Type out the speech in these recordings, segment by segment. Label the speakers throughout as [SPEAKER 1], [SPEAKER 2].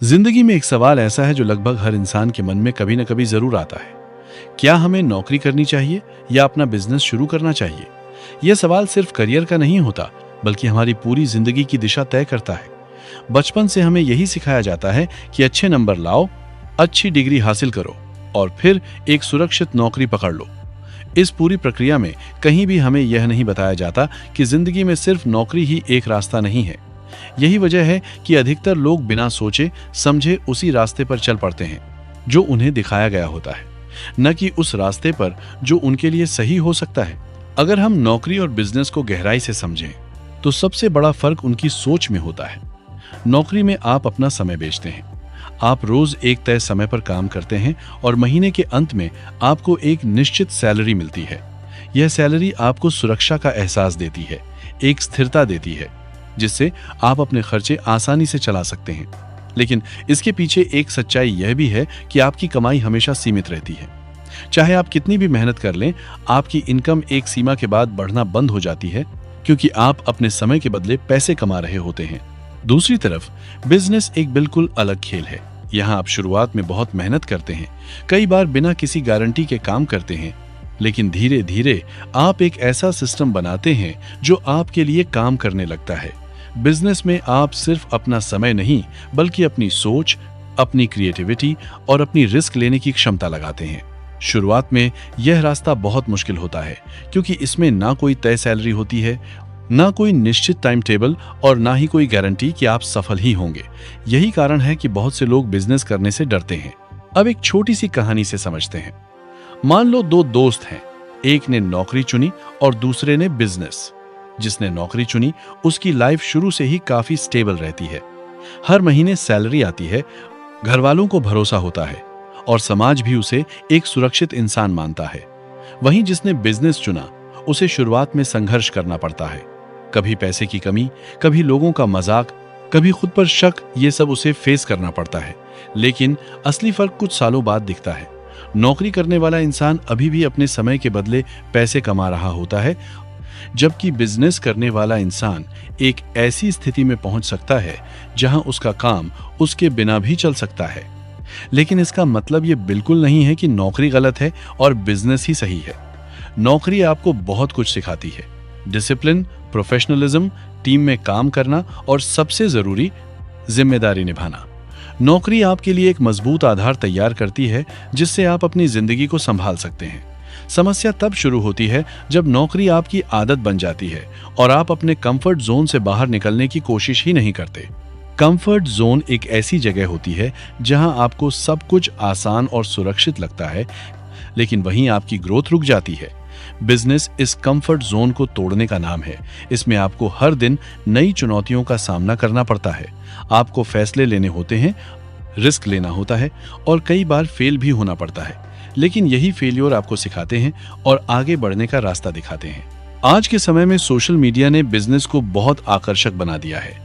[SPEAKER 1] जिंदगी में एक सवाल ऐसा है जो लगभग हर इंसान के मन में कभी न कभी जरूर आता है। क्या हमें नौकरी करनी चाहिए या अपना बिजनेस शुरू करना चाहिए? यह सवाल सिर्फ करियर का नहीं होता, बल्कि हमारी पूरी जिंदगी की दिशा तय करता है। बचपन से हमें यही सिखाया जाता है कि अच्छे नंबर लाओ, अच्छी डिग्री हासिल करो और फिर एक सुरक्षित नौकरी पकड़ लो। इस पूरी प्रक्रिया में कहीं भी हमें यह नहीं बताया जाता कि जिंदगी में सिर्फ नौकरी ही एक रास्ता नहीं है। यही वजह है कि अधिकतर लोग बिना सोचे समझे उसी रास्ते पर चल पड़ते हैं जो उन्हें दिखाया गया होता है, न कि उस रास्ते पर जो उनके लिए सही हो सकता है। अगर हम नौकरी और बिजनेस को गहराई से समझें तो सबसे बड़ा फर्क उनकी सोच में होता है। नौकरी में आप अपना समय बेचते हैं। आप रोज एक तय समय पर काम करते हैं और महीने के अंत में आपको एक निश्चित सैलरी मिलती है। यह सैलरी आपको सुरक्षा का एहसास देती है, एक स्थिरता देती है जिससे आप अपने खर्चे आसानी से चला सकते हैं। लेकिन इसके पीछे एक सच्चाई यह भी है कि आपकी कमाई हमेशा सीमित रहती है। चाहे आप कितनी भी मेहनत कर लें, आपकी इनकम एक सीमा के बाद बढ़ना बंद हो जाती है, क्योंकि आप अपने समय के बदले पैसे कमा रहे होते हैं। दूसरी तरफ बिजनेस एक बिल्कुल अलग खेल है। यहाँ आप शुरुआत में बहुत मेहनत करते हैं, कई बार बिना किसी गारंटी के काम करते हैं, लेकिन धीरे धीरे आप एक ऐसा सिस्टम बनाते हैं जो आपके लिए काम करने लगता है। बिजनेस में आप सिर्फ अपना समय नहीं, बल्कि अपनी सोच, अपनी क्रिएटिविटी और अपनी रिस्क लेने की क्षमता लगाते हैं। शुरुआत में यह रास्ता बहुत मुश्किल होता है, क्योंकि इसमें ना कोई तय सैलरी होती है, ना कोई निश्चित टाइम टेबल और ना ही कोई गारंटी कि आप सफल ही होंगे। यही कारण है कि बहुत से लोग बिजनेस करने से डरते हैं। अब एक छोटी सी कहानी से समझते हैं। मान लो दो दोस्त हैं, एक ने नौकरी चुनी और दूसरे ने बिजनेस। जिसने नौकरी चुनी उसकी लाइफ शुरू से ही काफी स्टेबल रहती है। हर महीने सैलरी आती है, घर वालों को भरोसा होता है और समाज भी उसे एक सुरक्षित इंसान मानता है। वहीं जिसने बिजनेस चुना, उसे शुरुआत में संघर्ष करना पड़ता है। कभी पैसे की कमी, कभी लोगों का मजाक, कभी खुद पर शक, ये सब उसे फेस करना पड़ता है। लेकिन असली फर्क कुछ सालों बाद दिखता है। नौकरी करने वाला इंसान अभी भी अपने समय के बदले पैसे कमा रहा होता है, जबकि बिजनेस करने वाला इंसान एक ऐसी स्थिति में पहुंच सकता है जहां उसका काम उसके बिना भी चल सकता है। लेकिन इसका मतलब ये बिल्कुल नहीं है कि नौकरी गलत है और बिजनेस ही सही है। नौकरी आपको बहुत कुछ सिखाती है। डिसिप्लिन, प्रोफेशनलिज्म, टीम में काम करना और सबसे जरूरी, जिम्मेदारी निभाना। नौकरी आपके लिए एक मजबूत आधार तैयार करती है जिससे आप अपनी जिंदगी को संभाल सकते हैं। समस्या तब शुरू होती है जब नौकरी आपकी आदत बन जाती है और आप अपने कंफर्ट जोन से बाहर निकलने की कोशिश ही नहीं करते। कंफर्ट जोन एक ऐसी जगह होती है जहां आपको सब कुछ आसान और सुरक्षित लगता है, लेकिन वहीं आपकी ग्रोथ रुक जाती है। बिजनेस इस कंफर्ट जोन को तोड़ने का नाम है। इसमें आपको हर दिन नई चुनौतियों का सामना करना पड़ता है। आपको फैसले लेने होते हैं, रिस्क लेना होता है और कई बार फेल भी होना पड़ता है। लेकिन यही फेलियर आपको सिखाते हैं और आगे बढ़ने का रास्ता दिखाते हैं। आज के समय में सोशल मीडिया ने बिजनेस को बहुत आकर्षक बना दिया है।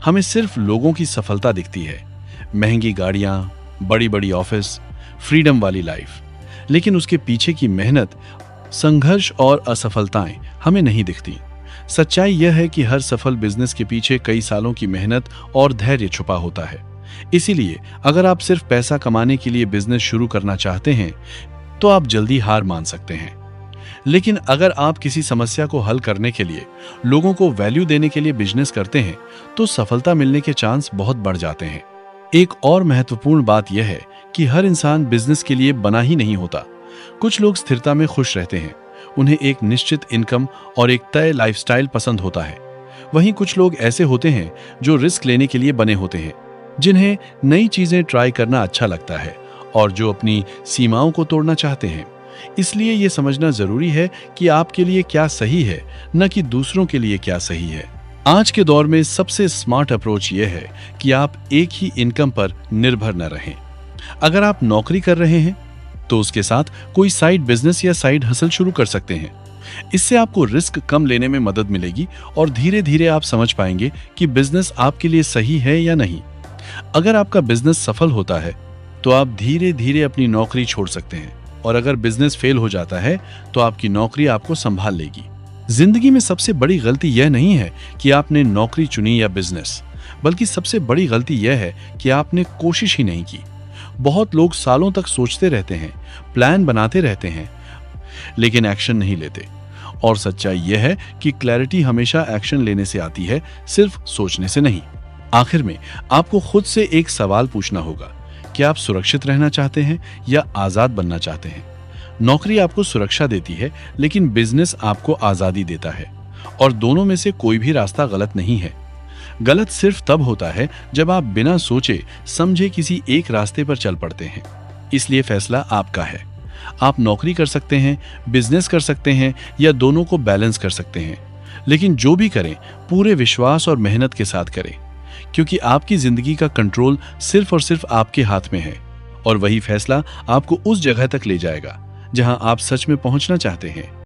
[SPEAKER 1] हमें सिर्फ लोगों की सफलता दिखती है, महंगी गाड़ियां, बड़ी बड़ी ऑफिस, फ्रीडम वाली लाइफ, लेकिन उसके पीछे की मेहनत, संघर्ष और असफलताएं हमें नहीं दिखती। सच्चाई यह है कि हर सफल बिजनेस के पीछे कई सालों की मेहनत और धैर्य छुपा होता है। इसीलिए अगर आप सिर्फ पैसा कमाने के लिए बिजनेस शुरू करना चाहते हैं तो आप जल्दी हार मान सकते हैं। लेकिन अगर आप किसी समस्या को हल करने के लिए, लोगों को वैल्यू देने के लिए बिजनेस करते हैं तो सफलता मिलने के चांस बहुत बढ़ जाते हैं। एक और महत्वपूर्ण बात यह है कि हर इंसान बिजनेस के लिए बना ही नहीं होता। कुछ लोग स्थिरता में खुश रहते हैं, उन्हें एक निश्चित इनकम और एक तय लाइफस्टाइल पसंद होता है। वहीं कुछ लोग ऐसे होते हैं जो रिस्क लेने के लिए बने होते हैं, जिन्हें नई चीजें ट्राई करना अच्छा लगता है और जो अपनी सीमाओं को तोड़ना चाहते हैं। इसलिए यह समझना जरूरी है कि आपके लिए क्या सही है, न कि दूसरों के लिए क्या सही है। आज के दौर में सबसे स्मार्ट अप्रोच यह है कि आप एक ही इनकम पर निर्भर न रहें। अगर आप नौकरी कर रहे हैं तो उसके साथ कोई साइड बिजनेस या साइड हसल शुरू कर सकते हैं। इससे आपको रिस्क कम लेने में मदद मिलेगी और धीरे धीरे आप समझ पाएंगे कि बिजनेस आपके लिए सही है या नहीं। अगर आपका बिजनेस सफल होता है तो आप धीरे धीरे अपनी नौकरी छोड़ सकते हैं, और अगर बिजनेस फेल हो जाता है तो आपकी नौकरी आपको संभाल लेगी। जिंदगी में सबसे बड़ी गलती यह नहीं है कि आपने नौकरी चुनी या बिजनेस, बल्कि सबसे बड़ी गलती यह है कि आपने कोशिश ही नहीं की। बहुत लोग सालों तक सोचते रहते हैं, प्लान बनाते रहते हैं, लेकिन एक्शन नहीं लेते। और सच्चाई यह है कि क्लैरिटी हमेशा एक्शन लेने से आती है, सिर्फ सोचने से नहीं। आखिर में आपको खुद से एक सवाल पूछना होगा, क्या आप सुरक्षित रहना चाहते हैं या आजाद बनना चाहते हैं? नौकरी आपको सुरक्षा देती है, लेकिन बिजनेस आपको आजादी देता है। और दोनों में से कोई भी रास्ता गलत नहीं है। गलत सिर्फ तब होता है जब आप बिना सोचे समझे किसी एक रास्ते पर चल पड़ते हैं। इसलिए फैसला आपका है। आप नौकरी कर सकते हैं, बिजनेस कर सकते हैं या दोनों को बैलेंस कर सकते हैं, लेकिन जो भी करें पूरे विश्वास और मेहनत के साथ करें, क्योंकि आपकी जिंदगी का कंट्रोल सिर्फ और सिर्फ आपके हाथ में है। और वही फैसला आपको उस जगह तक ले जाएगा जहां आप सच में पहुंचना चाहते हैं।